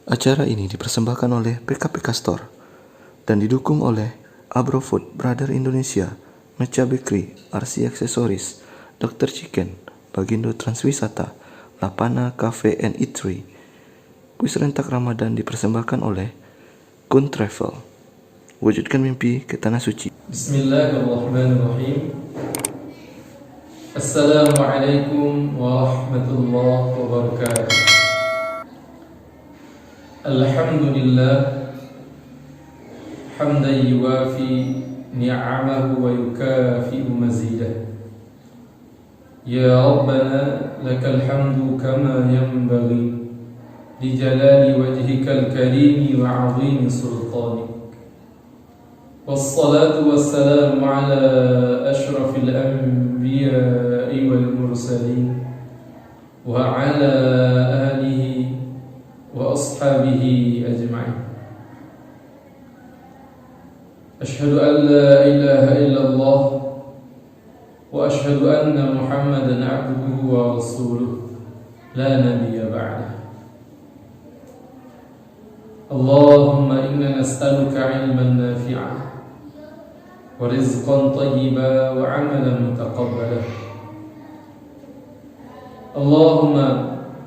Acara ini dipersembahkan oleh PKPK Store dan didukung oleh Abrofood Brother Indonesia, Mecha Bakery, RC Accessories, Dr. Chicken, Bagindo Transwisata, Lapana Cafe and Eatery. Kuis rentak Ramadan dipersembahkan oleh Kun Travel. Wujudkan mimpi ke tanah suci. Bismillahirrahmanirrahim. Assalamualaikum warahmatullahi wabarakatuh. Alhamdulillah hamdan yuwafi ni'amahu wa yukafi'u mazidah. Ya Rabbana lakal hamdu kama yanbaghi li jalali wajhikal karimi wa 'azimi sultanik. Wassalatu wassalamu ala ashrafil anbiya'i wal mursalin wa ala alihi wa ashabihi ajma'in. Ashhadu an la ilaha illallah wa ashhadu anna Muhammadan 'abduhu wa rasuluh la nabiyya ba'dah. Allahumma inna nas'aluka 'ilman nafi'an wa rizqan tayyiban wa 'amalan mutaqabbalan. Allahumma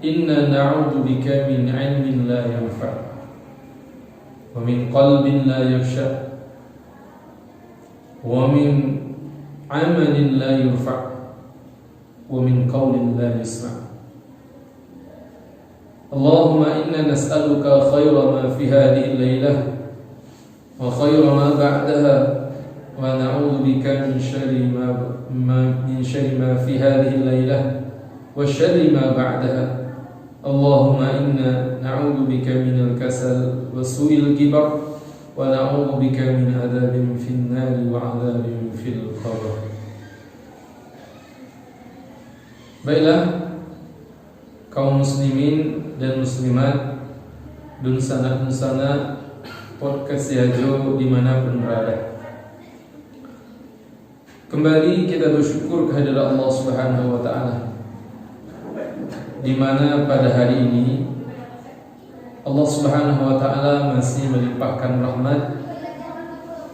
inna na'udzu bika min 'ilmin la yanfa' wa min qalbin la yakhsha' wa min 'amalin la yurfa' wa min qawlin la yusma'. Allahumma inna nas'aluka khayra ma fi hadhihi al-lailah wa khayra ma ba'daha wa na'udzu bika min sharri ma fi hadhihi al-lailah wa sharri ma ba'daha. Allahumma inna na'udzu bika min al-kasal wa su'il kibar wa na'udzu bika min adabin fin nar wa adabin fil qabr. Baiklah kaum muslimin dan muslimat, dunsana-dunsana podcast Yajo dimanapun berada, kembali kita bersyukur kehadirat Allah Subhanahu wa Ta'ala, di mana pada hari ini Allah Subhanahu wa Ta'ala masih melimpahkan rahmat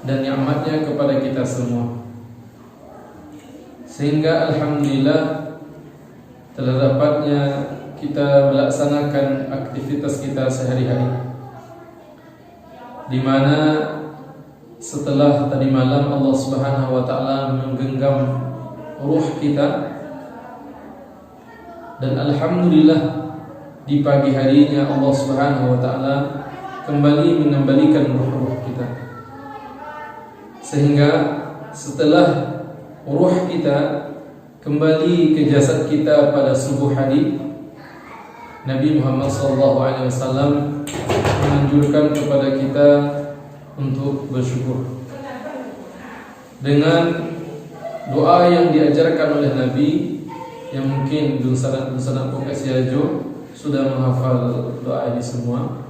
dan nikmatnya kepada kita semua, sehingga alhamdulillah telah dapatnya kita melaksanakan aktivitas kita sehari-hari, di mana setelah tadi malam Allah Subhanahu wa Ta'ala menggenggam ruh kita, dan alhamdulillah di pagi harinya Allah Subhanahu wa Ta'ala kembali mengembalikan ruh-ruh kita, sehingga setelah ruh kita kembali ke jasad kita pada subuh hari, Nabi Muhammad SAW menganjurkan kepada kita untuk bersyukur dengan doa yang diajarkan oleh Nabi, yang mungkin dunsana podcast Yajo sudah menghafal doa ini semua,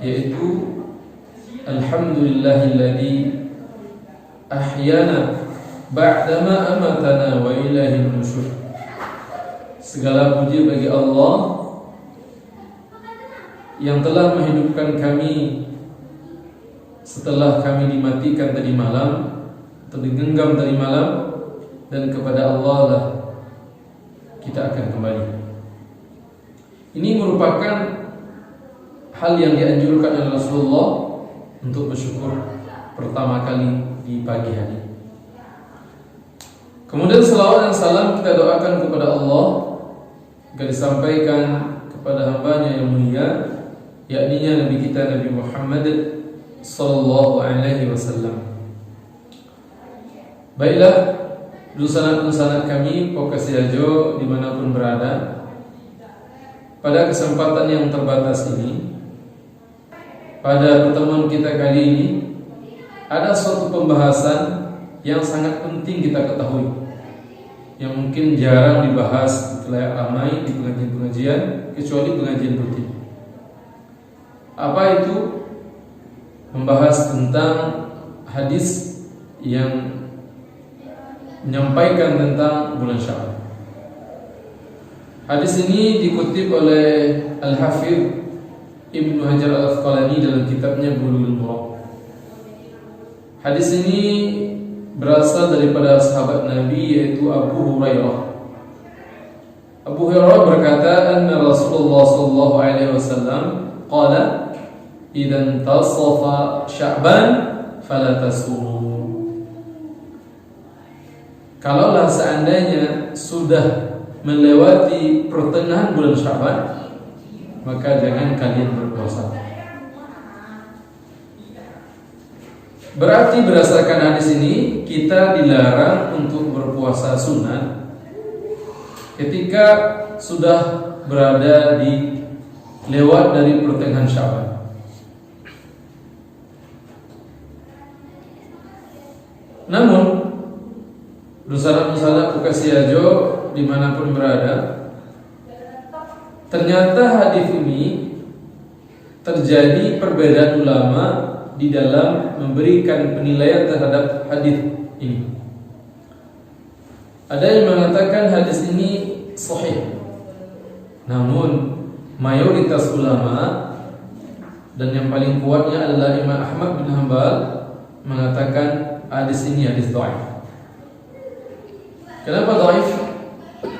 yaitu Alhamdulillahilladzi ahyana ba'dama amatana wa ilaihin nusyur. Segala puji bagi Allah yang telah menghidupkan kami setelah kami dimatikan tadi malam atau digenggam tadi malam, dan kepada Allah lah kita akan kembali. Ini merupakan hal yang dianjurkan oleh Rasulullah untuk bersyukur pertama kali di pagi hari. Kemudian salawat dan salam kita doakan kepada Allah agar disampaikan kepada hambanya yang mulia, yakninya Nabi kita Nabi Muhammad sallallahu alaihi wasallam. Baiklah dunsana-dunsana kami podcast Yajo dimanapun berada, pada kesempatan yang terbatas ini, pada pertemuan kita kali ini ada suatu pembahasan yang sangat penting kita ketahui, yang mungkin jarang dibahas di khalayak ramai di pengajian-pengajian, kecuali pengajian rutin. Apa itu? Membahas tentang hadis yang menyampaikan tentang bulan Syawal. Hadis ini dikutip oleh Al-Hafidh Ibnu Hajar Al-Asqalani dalam kitabnya Bulughul Maram. Hadis ini berasal daripada sahabat Nabi yaitu Abu Hurairah. Abu Hurairah berkata, anna Rasulullah sallallahu alaihi wasallam qala, "Idzan tasafa Sya'ban fala tasumu." Kalaulah seandainya sudah melewati pertengahan bulan Sya'ban, maka jangan kalian berpuasa. Berarti berdasarkan hadis ini kita dilarang untuk berpuasa sunat ketika sudah berada di lewat dari pertengahan Sya'ban. Namun Rusana Pukasiajo dimanapun berada, ternyata hadis ini terjadi perbedaan ulama di dalam memberikan penilaian terhadap hadis ini. Ada yang mengatakan hadis ini sahih, namun mayoritas ulama dan yang paling kuatnya adalah Imam Ahmad bin Hanbal mengatakan hadis ini hadis dhaif. Kenapa dhaif?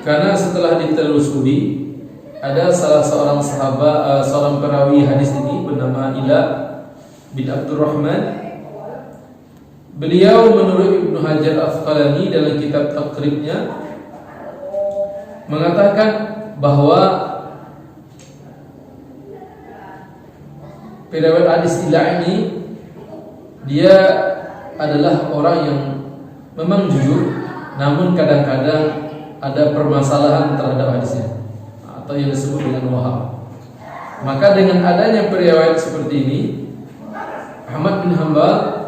Karena setelah ditelusuri ada salah seorang sahabat, seorang perawi hadis ini bernama Ila bin Abdurrahman. Beliau menurut Ibnu Hajar Al-Asqalani dalam kitab Taqribnya mengatakan bahwa perawi hadis Ila ini dia adalah orang yang memang jujur, namun kadang-kadang ada permasalahan terhadap hadisnya atau yang disebut dengan waham. Maka dengan adanya periwayat seperti ini, Ahmad bin Hanbal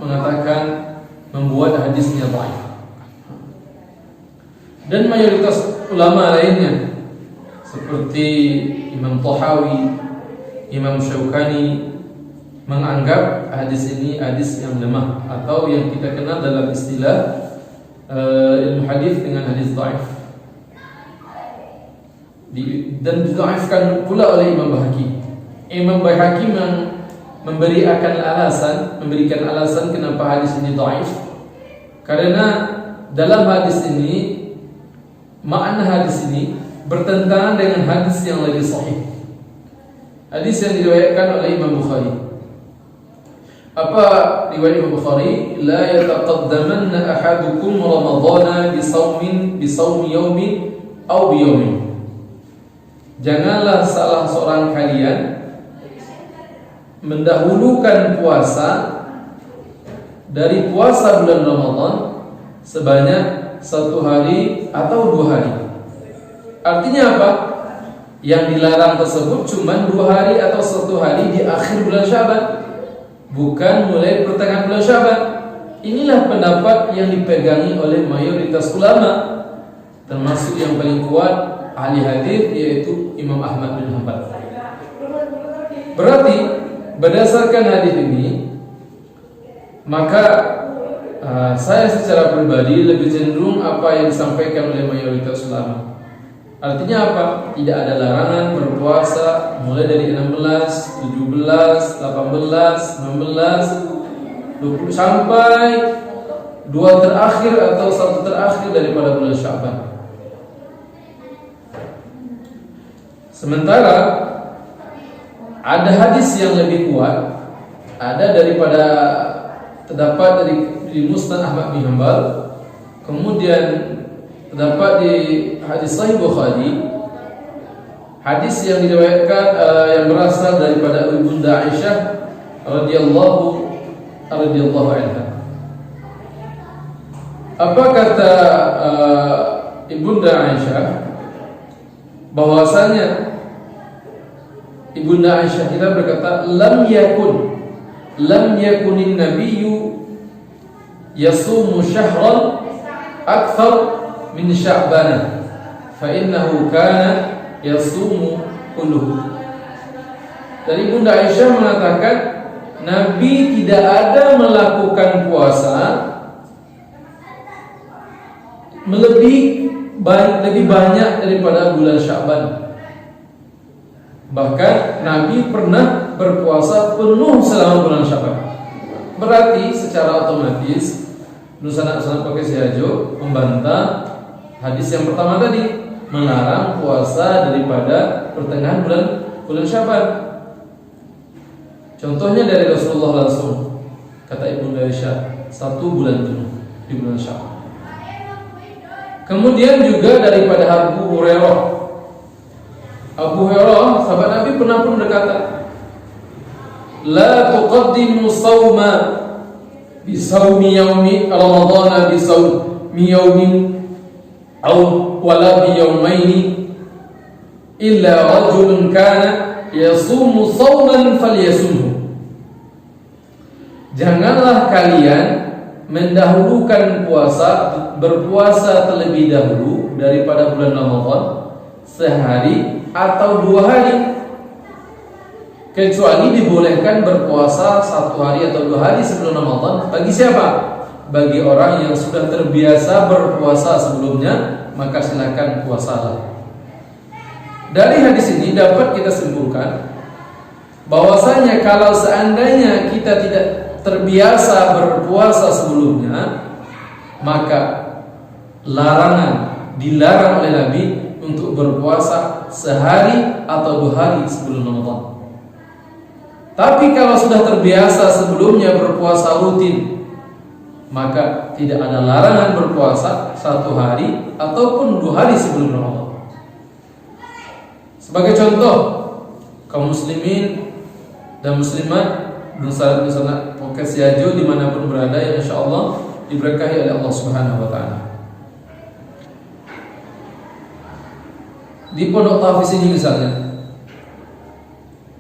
mengatakan membuat hadisnya dhaif. Dan mayoritas ulama lainnya seperti Imam Tahawi, Imam Syaukani menganggap hadis ini hadis yang lemah atau yang kita kenal dalam istilah ilmu hadis dengan hadis dhaif. Dan didhaifkan pula oleh Imam Baihaqi. Imam Baihaqi memberikan alasan kenapa hadis ini dhaif, karena dalam hadis ini makna hadis ini bertentangan dengan hadis yang lebih sahih, hadis yang diriwayatkan oleh Imam Bukhari. Apa riwayat Imam Bukhari? La yataqaddamanna ahadukum Ramadhana bisawmi yawmin aw biyawmin. Janganlah salah seorang kalian mendahulukan puasa dari puasa bulan Ramadan sebanyak 1 hari atau 2 hari. Artinya apa? Yang dilarang tersebut cuma 2 hari atau 1 hari di akhir bulan Sya'ban, bukan mulai pertengahan bulan Sya'ban. Inilah pendapat yang dipegangi oleh mayoritas ulama, termasuk yang paling kuat ahli hadis yaitu Imam Ahmad bin Hanbal. Berarti berdasarkan hadis ini, maka saya secara pribadi lebih cenderung apa yang disampaikan oleh mayoritas ulama. Artinya apa? Tidak ada larangan berpuasa mulai dari 16, 17, 18, 19, 20 sampai 2 terakhir atau 1 terakhir daripada bulan Sya'ban. Sementara ada hadis yang lebih kuat, ada daripada terdapat dari Musnad Ahmad bin Hanbal, kemudian terdapat di hadis Sahih Bukhari, hadis yang diriwayatkan yang berasal daripada Ibunda Aisyah radhiyallahu anha. Apa kata Ibunda Aisyah? Bahwasanya Ibunda Aisyah kita berkata, lam yakunin nabiyyu yasumu syahran akthar min sya'ban fa innahu kana yasumu kulluhu. Dari Ibunda Aisyah mengatakan Nabi tidak ada melakukan puasa melebihi lebih banyak daripada bulan Sya'ban. Bahkan Nabi pernah berpuasa penuh selama bulan Sya'ban. Berarti secara otomatis Nusana pakai Sihajo membantah hadis yang pertama tadi, melarang puasa daripada pertengahan bulan Sya'ban. Contohnya dari Rasulullah langsung, kata Ibnu Aisyah, 1 bulan penuh di bulan Sya'ban. Kemudian juga daripada Abu Hurairah. Abu Hurairah, sahabat Nabi, pernah pun berkata, la tuqaddimu sawma bisawmi yaumi Ramadhan bisawmi yaumin aw wala bi yaumaini illa rajulun kana yasumu sawman falyasumhu. Janganlah kalian mendahulukan berpuasa terlebih dahulu daripada bulan Ramadan sehari atau 2 hari, kecuali dibolehkan berpuasa 1 hari atau 2 hari sebelum Ramadan. Bagi siapa? Bagi orang yang sudah terbiasa berpuasa sebelumnya, maka silakan puasalah. Dari hadis ini dapat kita simpulkan bahwasanya kalau seandainya kita tidak terbiasa berpuasa sebelumnya, maka dilarang oleh Nabi untuk berpuasa sehari atau 2 hari sebelum Ramadan. Tapi kalau sudah terbiasa sebelumnya berpuasa rutin, maka tidak ada larangan berpuasa 1 hari ataupun 2 hari sebelum Ramadan. Sebagai contoh, kaum muslimin dan muslimat Nusana Podcast Sihajo dimanapun berada, yang insyaallah diberkahi oleh Allah Subhanahu wa Ta'ala. Di Pondok Tahfiz ini misalnya,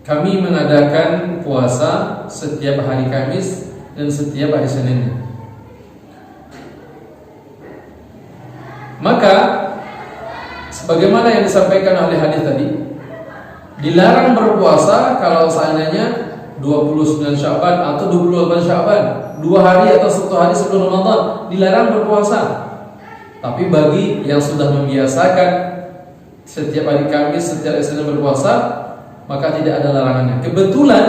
kami mengadakan puasa setiap hari Kamis dan setiap hari Senin. Maka sebagaimana yang disampaikan oleh hadis tadi, dilarang berpuasa kalau seandainya 29 Sya'ban atau 28 Sya'ban, 2 hari atau 1 hari sebelum Ramadan, dilarang berpuasa. Tapi bagi yang sudah membiasakan setiap hari Kamis, setiap hari Senin berpuasa, maka tidak ada larangannya. Kebetulan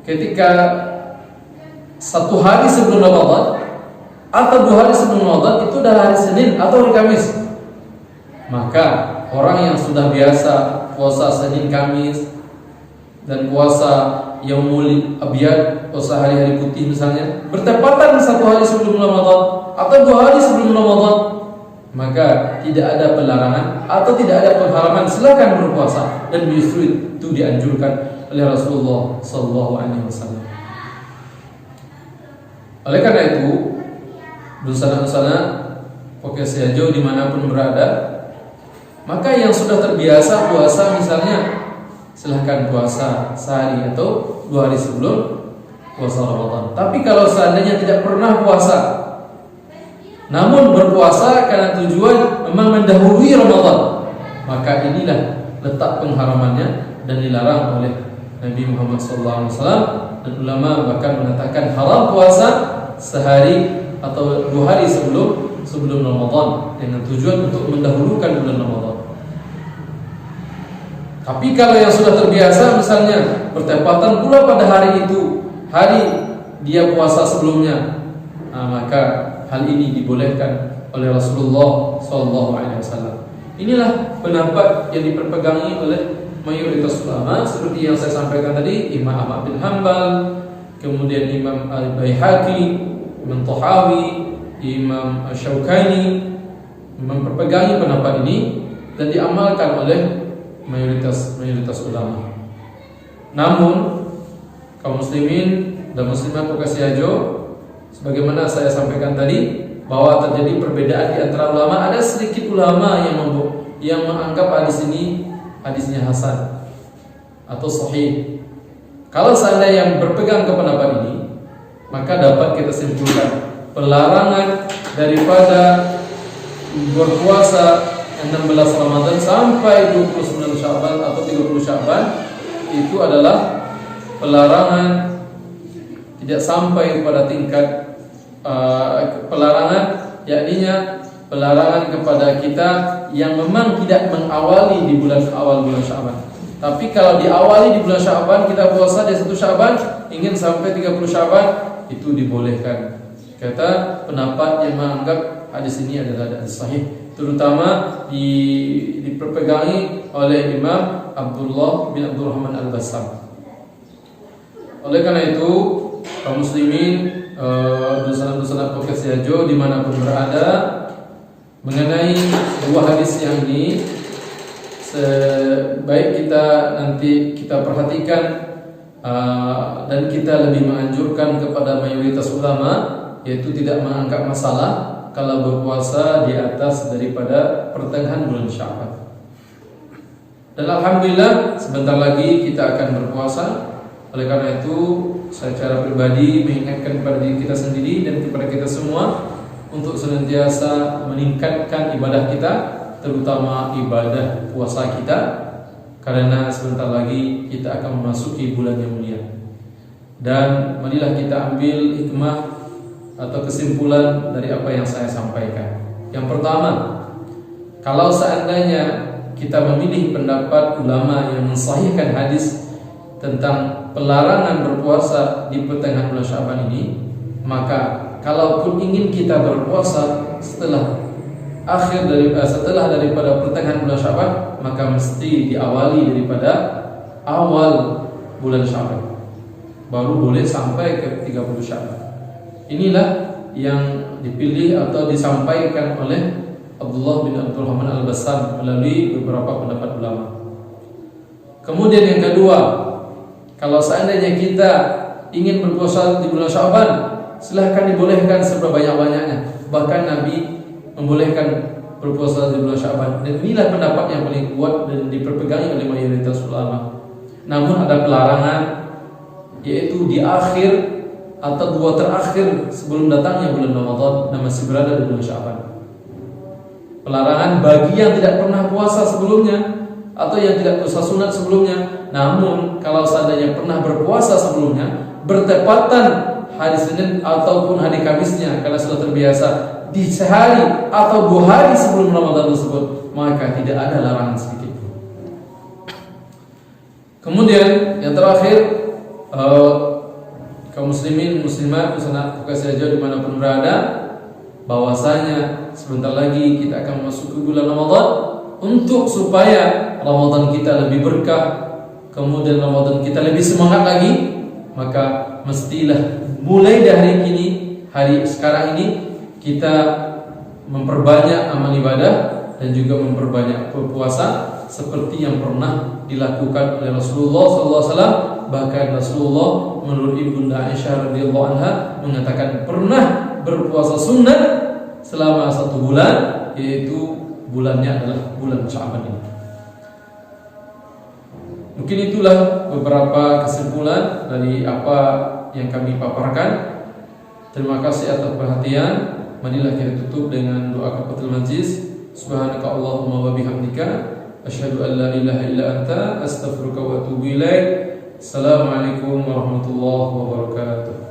ketika 1 hari sebelum Ramadan atau 2 hari sebelum Ramadan itu adalah hari Senin atau hari Kamis, maka orang yang sudah biasa puasa Senin Kamis dan puasa Yaumul Abyad, puasa hari-hari putih misalnya, bertepatan 1 hari sebelum Ramadan atau 2 hari sebelum Ramadan, maka tidak ada pelarangan atau tidak ada pengharaman, silakan berpuasa, dan justru itu dianjurkan oleh Rasulullah sallallahu alaihi wasallam. Oleh karena itu, dosana-dosana Podcast Sihajo dimanapun berada, maka yang sudah terbiasa puasa misalnya, silahkan puasa sehari atau 2 hari sebelum puasa Ramadan. Tapi kalau seandainya tidak pernah puasa, namun berpuasa karena tujuan memang mendahului Ramadan, maka inilah letak pengharamannya dan dilarang oleh Nabi Muhammad SAW. Dan ulama bahkan mengatakan haram puasa sehari atau 2 hari sebelum Ramadan dengan tujuan untuk mendahulukan bulan Ramadan. Tapi kalau yang sudah terbiasa misalnya bertepatan pula pada hari itu, hari dia puasa sebelumnya, maka hal ini dibolehkan oleh Rasulullah SAW. Inilah pendapat yang diperpegangi oleh mayoritas ulama, seperti yang saya sampaikan tadi, Imam Ahmad bin Hanbal, kemudian Imam Al-Baihaqi, Imam Tahawi, Imam Asy-Syaukani memperpegangi pendapat ini dan diamalkan oleh mayoritas ulama. Namun kaum muslimin dan muslimat Podcast Sihajo, sebagaimana saya sampaikan tadi, bahwa terjadi perbedaan di antara ulama. Ada sedikit ulama yang menganggap hadis ini hadisnya hasan atau sahih. Kalau seandainya yang berpegang ke pendapat ini, maka dapat kita simpulkan pelarangan daripada berpuasa 16 Ramadan sampai 29 Sya'ban atau 30 Sya'ban itu adalah pelarangan tidak sampai pada tingkat pelarangan, yakninya pelarangan kepada kita yang memang tidak mengawali di bulan Sya'ban. Tapi kalau diawali di bulan Sya'ban, kita puasa di 1 Sya'ban ingin sampai 30 Sya'ban, itu dibolehkan. Kata pendapat yang menganggap hadis ini adalah hadis sahih, terutama diperpegangi oleh Imam Abdullah bin Abdurrahman Al-Bassam. Oleh karena itu, kaum muslimin, dosa-dosa podcast Yajo dimanapun berada, mengenai dua hadis yang ini, sebaik nanti kita perhatikan dan kita lebih menganjurkan kepada mayoritas ulama, yaitu tidak menganggap masalah kalau berpuasa di atas daripada pertengahan bulan Sya'ban. Dan alhamdulillah sebentar lagi kita akan berpuasa. Oleh karena itu, saya secara pribadi mengingatkan kepada diri kita sendiri dan kepada kita semua untuk senantiasa meningkatkan ibadah kita, terutama ibadah puasa kita, karena sebentar lagi kita akan memasuki bulan yang mulia. Dan marilah kita ambil hikmah atau kesimpulan dari apa yang saya sampaikan. Yang pertama, kalau seandainya kita memilih pendapat ulama yang mensahihkan hadis tentang pelarangan berpuasa di pertengahan bulan Sya'ban ini, maka kalaupun ingin kita berpuasa setelah daripada pertengahan bulan Sya'ban, maka mesti diawali daripada awal bulan Sya'ban, baru boleh sampai ke 30 Sya'ban. Inilah yang dipilih atau disampaikan oleh Abdullah bin Abdurrahman Al-Bassam melalui beberapa pendapat ulama. Kemudian yang kedua, kalau seandainya kita ingin berpuasa di bulan Sya'ban, silahkan dibolehkan sebanyak-banyaknya. Bahkan Nabi membolehkan berpuasa di bulan Sya'ban. Dan inilah pendapat yang paling kuat dan diperpegangi oleh mayoritas ulama. Namun ada pelarangan, yaitu di akhir atau 2 terakhir sebelum datangnya bulan Ramadan dan masih berada di bulan Sya'ban. Pelarangan bagi yang tidak pernah puasa sebelumnya atau yang tidak puasa sunat sebelumnya, namun kalau seandainya pernah berpuasa sebelumnya, bertepatan hari Senin ataupun hari Kamisnya karena sudah terbiasa di sehari atau 2 hari sebelum Ramadan tersebut, maka tidak ada larangan sedikit. Kemudian yang terakhir, kaum muslimin muslimat bersama kasih aja dimanapun berada, bahwasanya sebentar lagi kita akan masuk ke bulan Ramadan. Untuk supaya Ramadan kita lebih berkah, kemudian Ramadan kita lebih semangat lagi, maka mestilah mulai dari hari sekarang ini kita memperbanyak amal ibadah dan juga memperbanyak berpuasa seperti yang pernah dilakukan oleh Rasulullah SAW. Bahkan Rasulullah menurut Ibunda Aisyah radhiyallahu anha mengatakan pernah berpuasa sunnah selama 1 bulan, yaitu bulannya adalah bulan Sya'ban ini. Mungkin itulah beberapa kesimpulan dari apa yang kami paparkan. Terima kasih atas perhatian. Marilah kita tutup dengan doa kafatul majlis. Subhanaka Allahumma wa bihamdika asyhadu an la ilaha illa anta astaghfiruka wa atubu ilaik. Assalamualaikum warahmatullahi wabarakatuh.